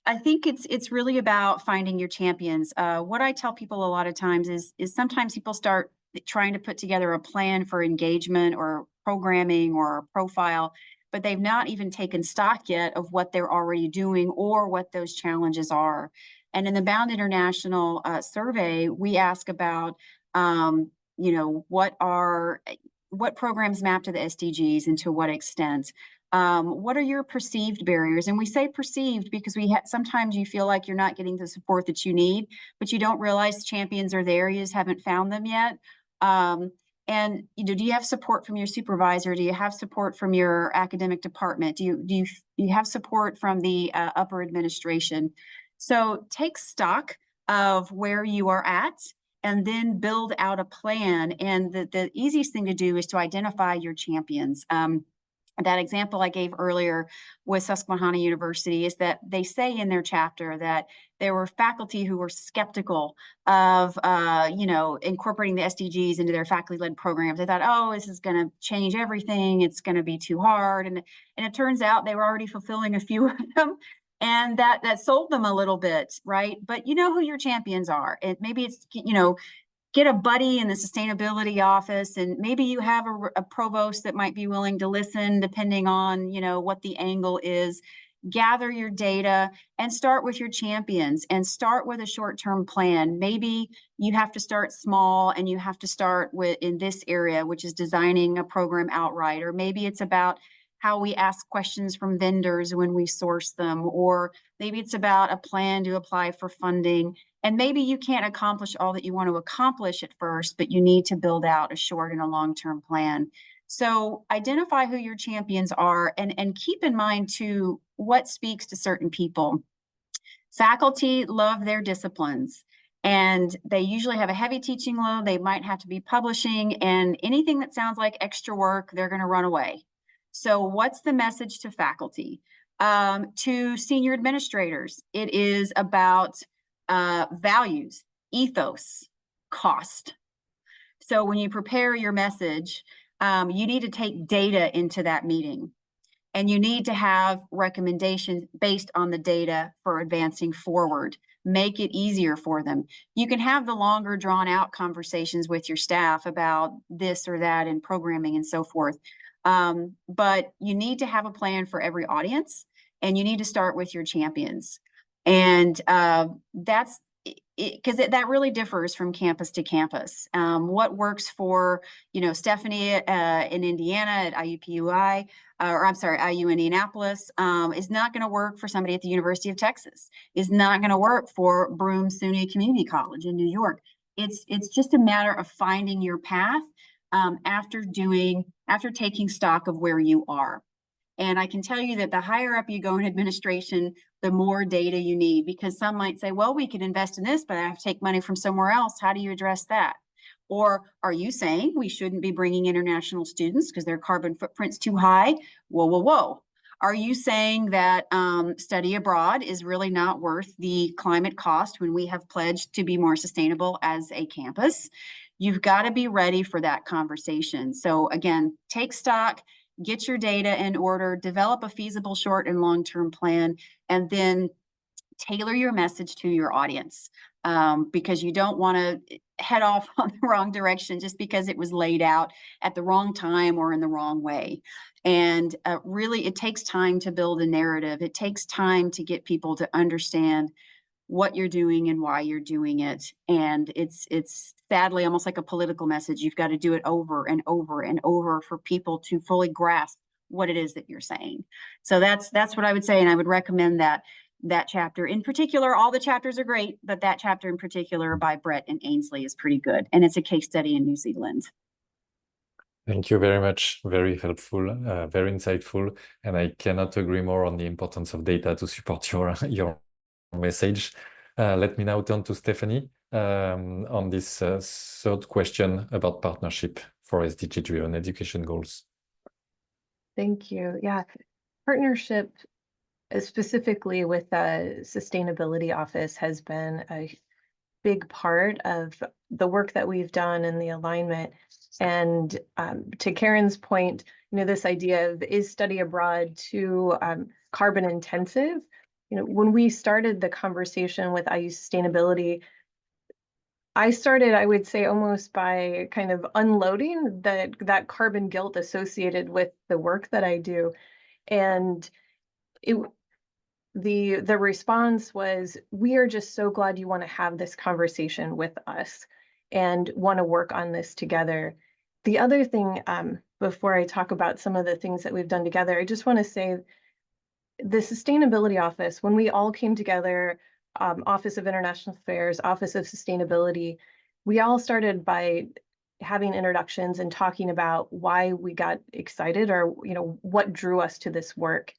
I think it's really about finding your champions. What I tell people a lot of times is sometimes people start trying to put together a plan for engagement or programming or a profile, but they've not even taken stock yet of what they're already doing or what those challenges are. And in the Bound International survey, we ask about, what programs map to the SDGs and to what extent. What are your perceived barriers? And we say perceived because sometimes you feel like you're not getting the support that you need, but you don't realize champions are there. You just haven't found them yet. And do you have support from your supervisor? Do you have support from your academic department? Do you have support from the upper administration? So take stock of where you are at and then build out a plan. And the easiest thing to do is to identify your champions. That example I gave earlier with Susquehanna University is that they say in their chapter that there were faculty who were skeptical of, incorporating the SDGs into their faculty-led programs. They thought, oh, this is going to change everything. It's going to be too hard. And it turns out they were already fulfilling a few of them. And that sold them a little bit, right? But you know who your champions are. Maybe it's, get a buddy in the sustainability office, and maybe you have a provost that might be willing to listen depending on, what the angle is. Gather your data and start with your champions and start with a short-term plan. Maybe you have to start small and you have to start in this area, which is designing a program outright, or maybe it's about how we ask questions from vendors when we source them, or maybe it's about a plan to apply for funding. And maybe you can't accomplish all that you want to accomplish at first, but you need to build out a short and a long-term plan. So identify who your champions are and keep in mind too what speaks to certain people. Faculty love their disciplines, and they usually have a heavy teaching load. They might have to be publishing, and anything that sounds like extra work, they're going to run away. So what's the message to faculty? To senior administrators, it is about values, ethos, cost. So when you prepare your message, you need to take data into that meeting, and you need to have recommendations based on the data for advancing forward. Make it easier for them. You can have the longer drawn out conversations with your staff about this or that and programming and so forth. But you need to have a plan for every audience, and you need to start with your champions. And that's because that really differs from campus to campus. What works for, Stephanie in Indiana at IUPUI, IU Indianapolis, is not going to work for somebody at the University of Texas, is not going to work for Broome SUNY Community College in New York. It's just a matter of finding your path after taking stock of where you are. And I can tell you that the higher up you go in administration, the more data you need, because some might say, well, we could invest in this, but I have to take money from somewhere else. How do you address that? Or are you saying we shouldn't be bringing international students because their carbon footprint's too high? Whoa, whoa, whoa. Are you saying that study abroad is really not worth the climate cost when we have pledged to be more sustainable as a campus? You've got to be ready for that conversation. So again, take stock, get your data in order, develop a feasible short and long-term plan, and then tailor your message to your audience, because you don't want to head off on the wrong direction just because it was laid out at the wrong time or in the wrong way. And really, it takes time to build a narrative. It takes time to get people to understand what you're doing and why you're doing it. And it's sadly almost like a political message. You've got to do it over and over and over for people to fully grasp what it is that you're saying. So that's what I would say. And I would recommend that chapter in particular. All the chapters are great, but that chapter in particular by Brett and Ainsley is pretty good. And it's a case study in New Zealand. Thank you very much. Very helpful, very insightful. And I cannot agree more on the importance of data to support your message. Let me now turn to Stephanie on this third question about partnership for SDG-driven education goals. Thank you. Yeah, partnership specifically with the Sustainability Office has been a big part of the work that we've done in the alignment. And to Karen's point, this idea of is study abroad too carbon intensive? When we started the conversation with IU Sustainability, I started, I would say, almost by kind of unloading that carbon guilt associated with the work that I do. And the response was, we are just so glad you want to have this conversation with us and want to work on this together. The other thing, before I talk about some of the things that we've done together, I just want to say the Sustainability Office, when we all came together, Office of International Affairs, Office of Sustainability, we all started by having introductions and talking about why we got excited or what drew us to this work.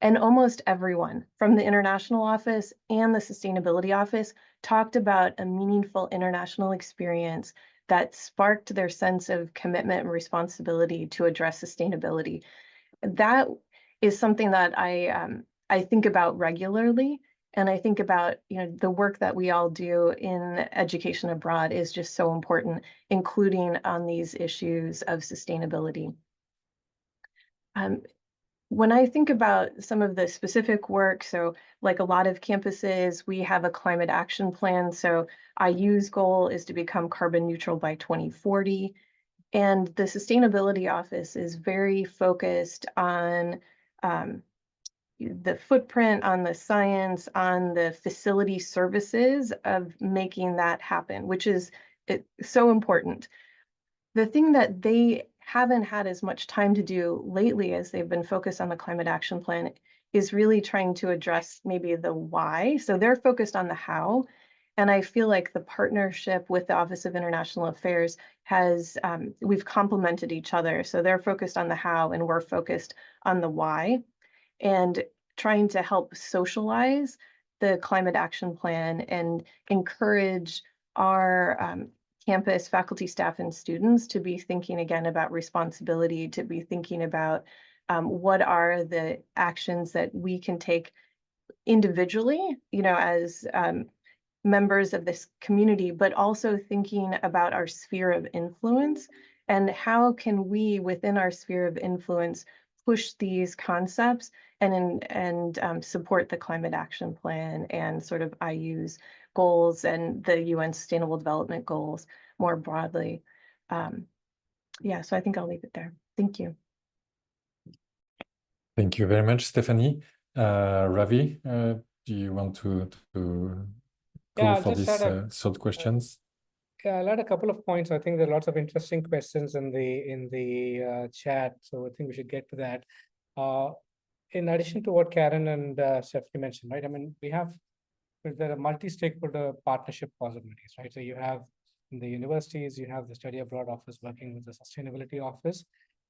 And almost everyone from the International Office and the Sustainability Office talked about a meaningful international experience that sparked their sense of commitment and responsibility to address sustainability. That is something that I think about regularly. And I think about, the work that we all do in education abroad is just so important, including on these issues of sustainability. When I think about some of the specific work, so like a lot of campuses, we have a climate action plan. So IU's goal is to become carbon neutral by 2040. And the Sustainability Office is very focused on the footprint, on the science, on the facility services of making that happen, which is so important. The thing that they haven't had as much time to do lately as they've been focused on the climate action plan is really trying to address maybe the why. So they're focused on the how. And I feel like the partnership with the Office of International Affairs has, we've complemented each other. So they're focused on the how and we're focused on the why, and trying to help socialize the climate action plan and encourage our campus faculty, staff, and students to be thinking again about responsibility, to be thinking about what are the actions that we can take individually, as members of this community, but also thinking about our sphere of influence and how can we within our sphere of influence push these concepts and support the climate action plan and sort of IU's goals and the UN Sustainable Development Goals more broadly. Yeah, so I think I'll leave it there. Thank you. Thank you very much, Stephanie. Ravi, do you want to go for these third questions? Yeah, I'll add a couple of points. I think there are lots of interesting questions in the chat, so I think we should get to that. In addition to what Karen and Stephanie mentioned, right? I mean, there are multi-stakeholder partnership possibilities, right? So you have in the universities, you have the study abroad office working with the sustainability office.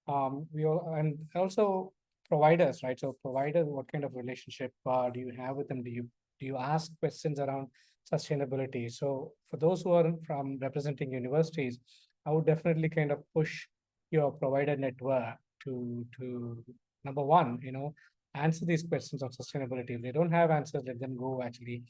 And also providers, right? So providers, what kind of relationship do you have with them? Do you ask questions around sustainability? So for those who are from representing universities, I would definitely kind of push your provider network to number one, answer these questions of sustainability. If they don't have answers, let them go actually,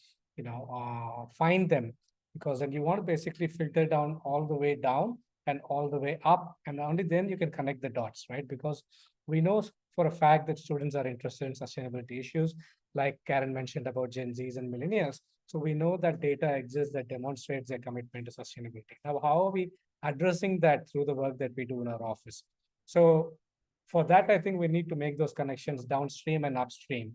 find them, because then you want to basically filter down all the way down and all the way up, and only then you can connect the dots, right? Because we know for a fact that students are interested in sustainability issues, like Karen mentioned about Gen Zs and millennials. So we know that data exists that demonstrates their commitment to sustainability. Now, how are we addressing that through the work that we do in our office? So for that, I think we need to make those connections downstream and upstream.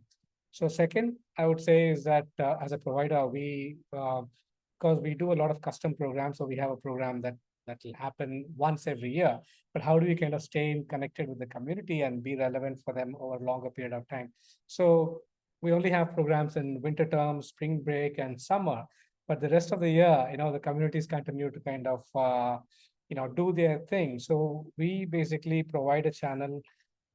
So second, I would say is that as a provider, because we do a lot of custom programs, so we have a program that will happen once every year. But how do we kind of stay connected with the community and be relevant for them over a longer period of time? So we only have programs in winter term, spring break, and summer. But the rest of the year, the communities continue to kind of, do their thing. So we basically provide a channel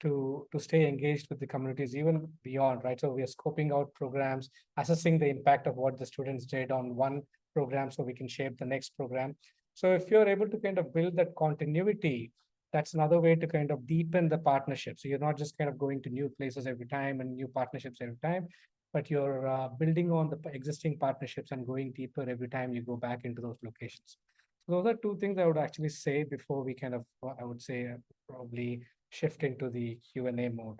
to stay engaged with the communities even beyond, right? So we are scoping out programs, assessing the impact of what the students did on one program so we can shape the next program. So if you're able to kind of build that continuity, that's another way to kind of deepen the partnership. So you're not just kind of going to new places every time and new partnerships every time, but you're building on the existing partnerships and going deeper every time you go back into those locations. So those are two things I would actually say before we kind of, I would say, probably shift into the Q&A mode.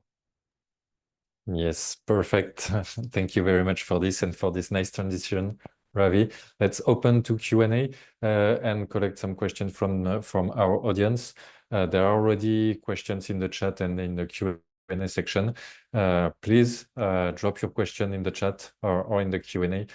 Yes, perfect. Thank you very much for this and for this nice transition, Ravi. Let's open to Q&A and collect some questions from our audience. There are already questions in the chat and in the Q&A section. Please drop your question in the chat or in the Q&A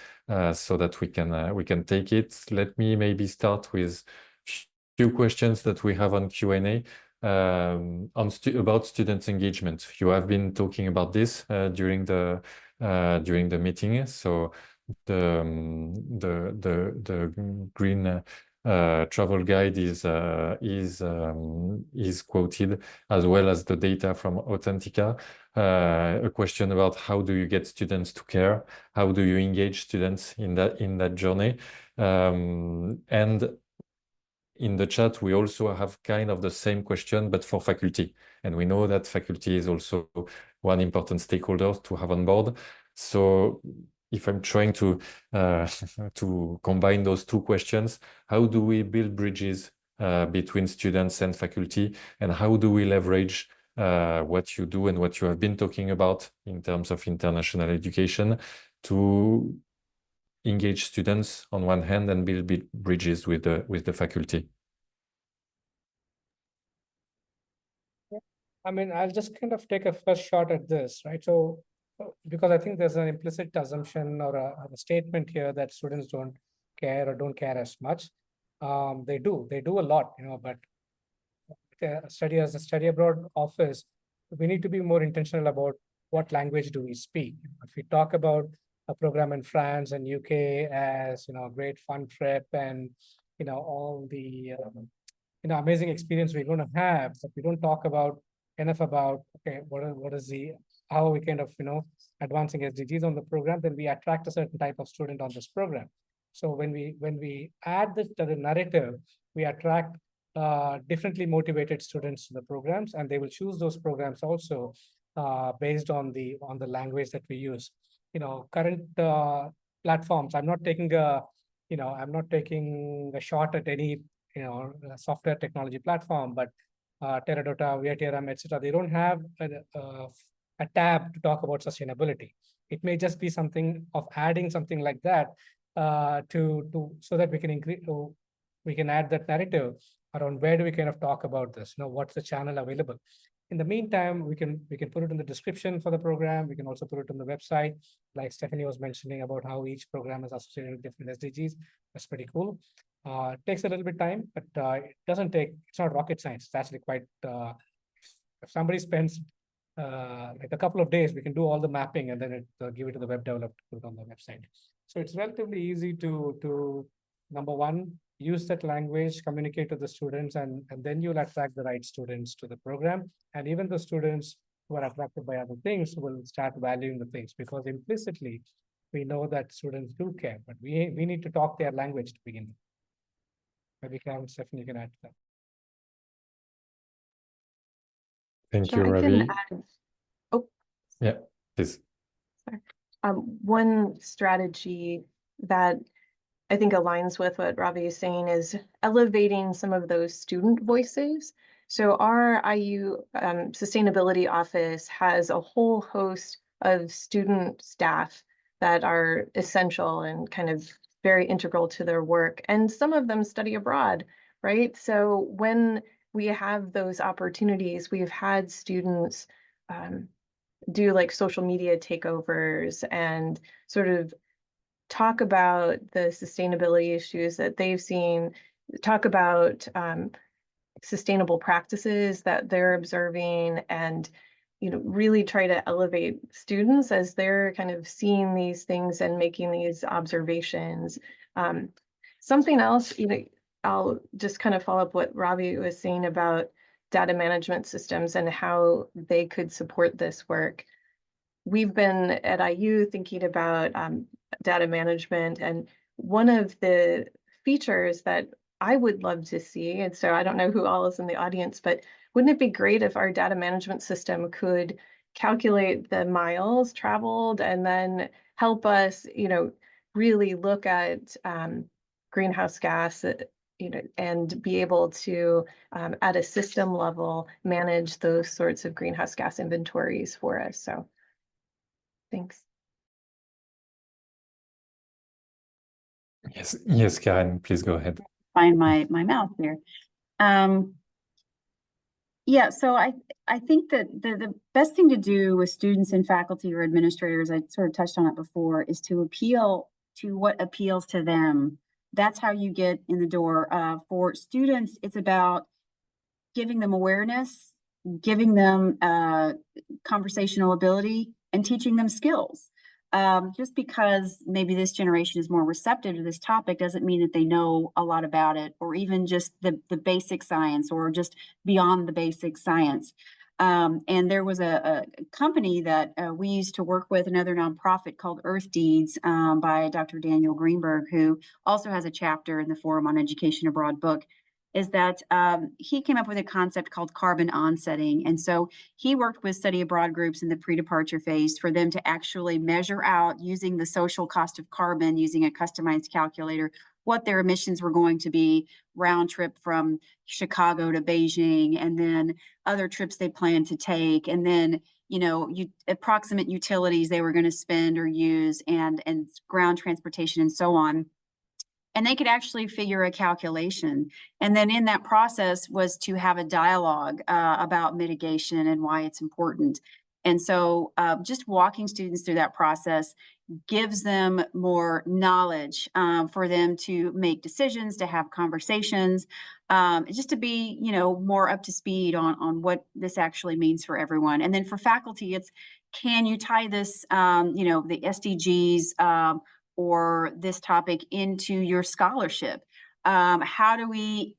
so that we can take it. Let me maybe start with a few questions that we have on Q&A. About student engagement. You have been talking about this during the meeting. So the green travel guide is quoted, as well as the data from Authentica. A question about how do you get students to care? How do you engage students in that journey? And in the chat, we also have kind of the same question, but for faculty. And we know that faculty is also one important stakeholder to have on board. So if I'm trying to combine those two questions, how do we build bridges between students and faculty? And how do we leverage what you do and what you have been talking about in terms of international education to engage students on one hand and build bridges with the faculty? I mean, I'll just kind of take a first shot at this, right? So, because I think there's an implicit assumption or a statement here that students don't care or don't care as much. They do a lot, but as a study abroad office, we need to be more intentional about what language do we speak. If we talk about a program in France and UK as, great fun trip and, all the, amazing experience we're going to have, but we don't talk enough about, okay, how are we kind of, advancing SDGs on the program, then we attract a certain type of student on this program. So when we add this to the narrative, we attract differently motivated students to the programs, and they will choose those programs also based on the language that we use. Current platforms, I'm not taking a shot at any software technology platform, but Teradata, VITRM, etc. They don't have a tab to talk about sustainability. It may just be something of adding something like that so that we can add that narrative around where do we kind of talk about this. What's the channel available? In the meantime, we can put it in the description for the program. We can also put it on the website, like Stephanie was mentioning about how each program is associated with different SDGs. That's pretty cool. It takes a little bit of time, but it's not rocket science. It's actually quite, if somebody spends like a couple of days, we can do all the mapping and then give it to the web developer to put it on the website. So it's relatively easy to number one, use that language, communicate to the students, and then you'll attract the right students to the program. And even the students who are attracted by other things will start valuing the things, because implicitly we know that students do care, but we need to talk their language to begin with. Maybe Stephanie can add to that. Thank Sure, you, I can Ravi. add. Oh, Yeah, please. sorry. One strategy that I think aligns with what Ravi is saying is elevating some of those student voices. So our IU Sustainability Office has a whole host of student staff that are essential and kind of very integral to their work. And some of them study abroad, right? So when we have those opportunities, we've had students do like social media takeovers and sort of talk about the sustainability issues that they've seen, talk about sustainable practices that they're observing, and really try to elevate students as they're kind of seeing these things and making these observations. Something else, I'll just kind of follow up what Ravi was saying about data management systems and how they could support this work. We've been at IU thinking about data management, and one of the features that I would love to see, and so I don't know who all is in the audience, but wouldn't it be great if our data management system could calculate the miles traveled and then help us, really look at greenhouse gas, and be able to, at a system level, manage those sorts of greenhouse gas inventories for us. So thanks. Yes, Karen, please go ahead. Find my mouth there. Yeah, so I think that the best thing to do with students and faculty or administrators, I sort of touched on it before, is to appeal to what appeals to them. That's how you get in the door. For students, it's about giving them awareness, giving them conversational ability, and teaching them skills. Just because maybe this generation is more receptive to this topic doesn't mean that they know a lot about it, or even just the basic science, or just beyond the basic science. And there was a company that we used to work with, another nonprofit called Earth Deeds, by Dr. Daniel Greenberg, who also has a chapter in the Forum on Education Abroad book, is that he came up with a concept called carbon onsetting. And so he worked with study abroad groups in the pre-departure phase for them to actually measure out, using the social cost of carbon, using a customized calculator, what their emissions were going to be round trip from Chicago to Beijing, and then other trips they planned to take, and then approximate utilities they were going to spend or use, and ground transportation and so on. And they could actually figure a calculation. And then in that process was to have a dialogue about mitigation and why it's important. And so just walking students through that process gives them more knowledge for them to make decisions, to have conversations, just to be, more up to speed on what this actually means for everyone. And then for faculty, it's, can you tie this, the SDGs, or this topic into your scholarship? How do we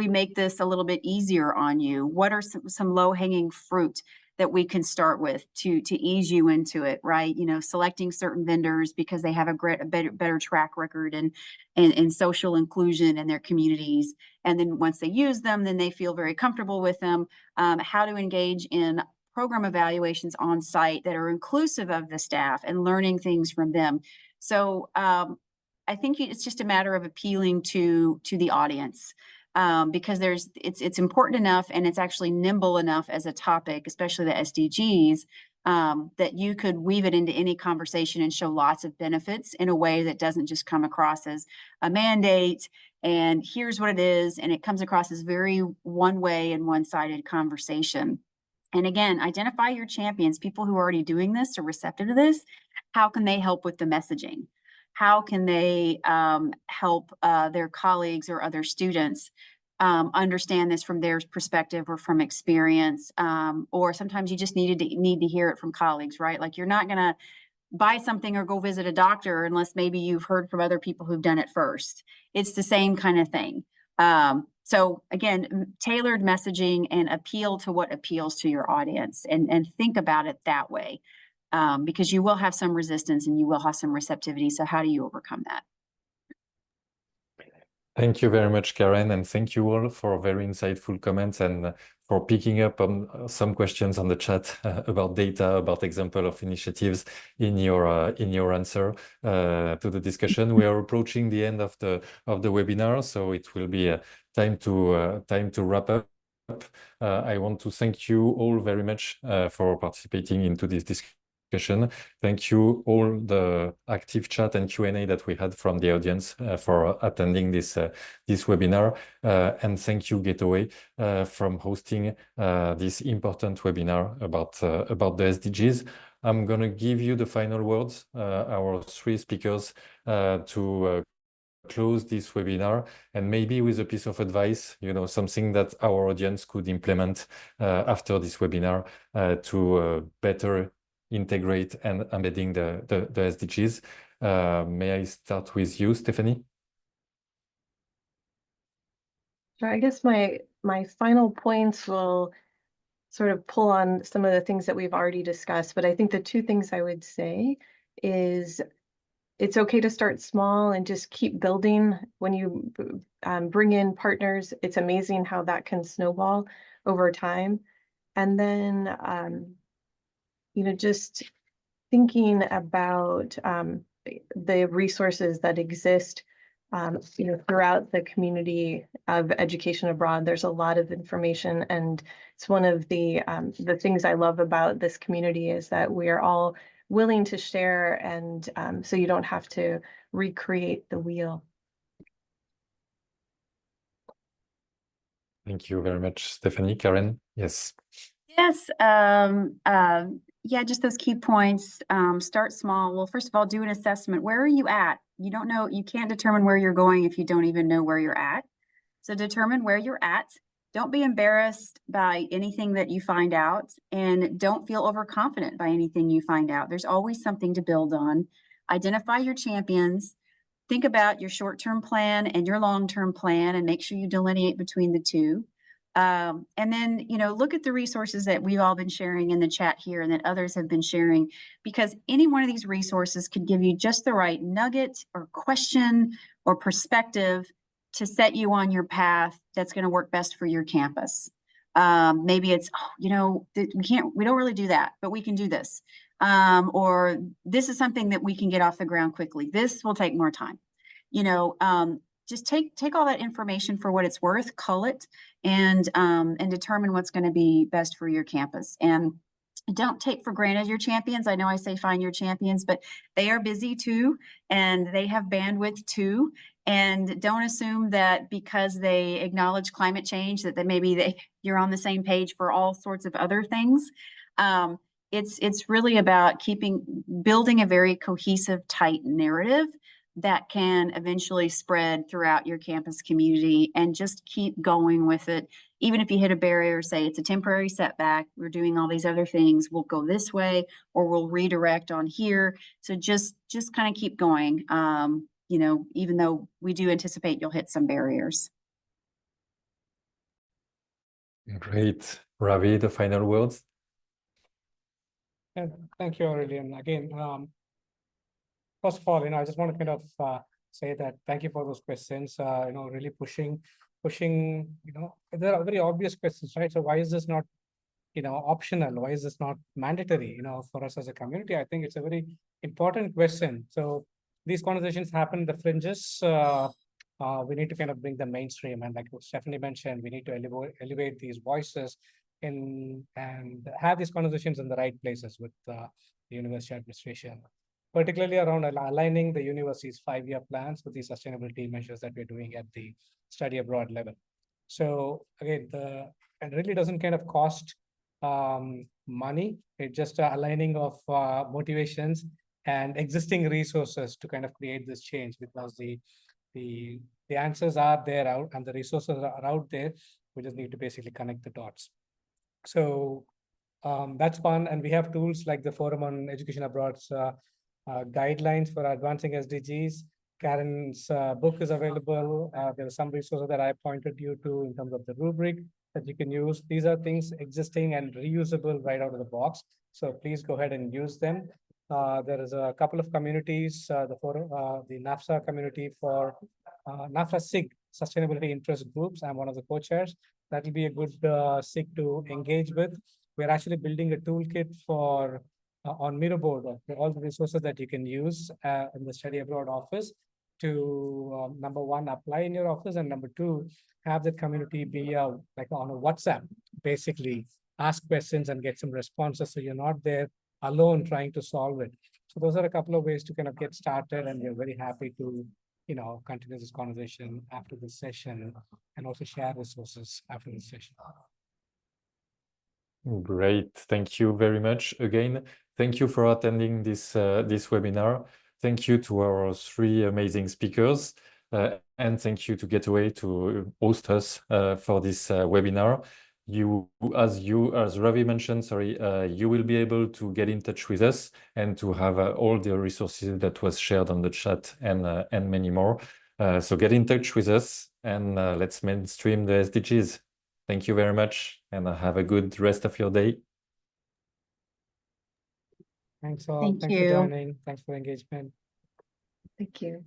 make this a little bit easier on you? What are some low-hanging fruit that we can start with to ease you into it, right? Selecting certain vendors because they have a better track record and social inclusion in their communities. And then once they use them, then they feel very comfortable with them. How to engage in program evaluations on site that are inclusive of the staff and learning things from them. So I think it's just a matter of appealing to the audience, because it's important enough, and it's actually nimble enough as a topic, especially the SDGs, that you could weave it into any conversation and show lots of benefits in a way that doesn't just come across as a mandate and here's what it is, and it comes across as very one-way and one-sided conversation. And again, identify your champions, people who are already doing this or receptive to this. How can they help with the messaging? How can they help their colleagues or other students understand this from their perspective or from experience? Or sometimes you just need to hear it from colleagues, right? Like, you're not going to buy something or go visit a doctor unless maybe you've heard from other people who've done it first. It's the same kind of thing. So again, tailored messaging and appeal to what appeals to your audience, and think about it that way, because you will have some resistance and you will have some receptivity. So how do you overcome that? Thank you very much, Karen, and thank you all for very insightful comments and for picking up on some questions on the chat about data, about example of initiatives in your answer to the discussion. We are approaching the end of the webinar, so it will be time to wrap up. I want to thank you all very much for participating into this discussion. Thank you all the active chat and Q&A that we had from the audience for attending this webinar, and thank you Gateway from hosting this important webinar about the SDGs. I'm gonna give you the final words, our three speakers, to close this webinar, and maybe with a piece of advice, something that our audience could implement after this webinar to better integrate and embedding the SDGs. May I start with you, Stephanie? Sure. I guess my final points will sort of pull on some of the things that we've already discussed, but I think the two things I would say is it's okay to start small and just keep building. When you bring in partners, it's amazing how that can snowball over time. And then just thinking about the resources that exist throughout the community of education abroad. There's a lot of information, and it's one of the things I love about this community is that we are all willing to share, and so you don't have to recreate the wheel. Thank you very much, Stephanie. Karen, yes. Yes, yeah, just those key points. Start small. Well, first of all, do an assessment. Where are you at? You don't know, you can't determine where you're going if you don't even know where you're at. So determine where you're at. Don't be embarrassed by anything that you find out, and don't feel overconfident by anything you find out. There's always something to build on. Identify your champions. Think about your short-term plan and your long-term plan, and make sure you delineate between the two. And then, look at the resources that we've all been sharing in the chat here and that others have been sharing, because any one of these resources could give you just the right nugget or question or perspective to set you on your path that's going to work best for your campus. Maybe it's, we don't really do that, but we can do this. Or this is something that we can get off the ground quickly. This will take more time. Just take all that information for what it's worth, cull it, and determine what's going to be best for your campus. And don't take for granted your champions. I know I say find your champions, but they are busy too, and they have bandwidth too. And don't assume that because they acknowledge climate change that you're on the same page for all sorts of other things. It's really about building a very cohesive, tight narrative that can eventually spread throughout your campus community, and just keep going with it. Even if you hit a barrier, say it's a temporary setback, we're doing all these other things, we'll go this way, or we'll redirect on here. So just kind of keep going, even though we do anticipate you'll hit some barriers. Great. Ravi, the final words. Yeah, thank you, Aurélien. Again, first of all, I just want to kind of say that thank you for those questions. Really pushing. There are very obvious questions, right? So why is this not, optional? Why is this not mandatory? For us as a community, I think it's a very important question. So these conversations happen in the fringes. We need to kind of bring them mainstream, and like Stephanie mentioned, we need to elevate these voices and have these conversations in the right places with the university administration, particularly around aligning the university's 5-year plans with the sustainability measures that we're doing at the study abroad level. So again, it really doesn't kind of cost money. It's just aligning of motivations and existing resources to kind of create this change, because the answers are there out and the resources are out there. We just need to basically connect the dots. So that's fun, and we have tools like the Forum on Education Abroad's guidelines for advancing SDGs. Karen's book is available. There are some resources that I pointed you to in terms of the rubric that you can use. These are things existing and reusable right out of the box. So please go ahead and use them. There is a couple of communities, the NAFSA community for NAFSA SIG, Sustainability Interest Groups. I'm one of the co-chairs. That will be a good SIG to engage with. We're actually building a toolkit for on Miro board all the resources that you can use in the study abroad office to number one, apply in your office, and number two, have the community be like on a WhatsApp, basically ask questions and get some responses. So you're not there alone trying to solve it. So those are a couple of ways to kind of get started, and we're very happy to, continue this conversation after this session and also share resources after this session. Great, thank you very much again. Thank you for attending this this webinar. Thank you to our three amazing speakers, and thank you to Gateway to host us for this webinar. As Ravi mentioned, you will be able to get in touch with us and to have all the resources that was shared on the chat and many more. So get in touch with us and let's mainstream the SDGs. Thank you very much and have a good rest of your day. Thanks all. Thanks Thanks for joining. Thanks for engagement. Thank you.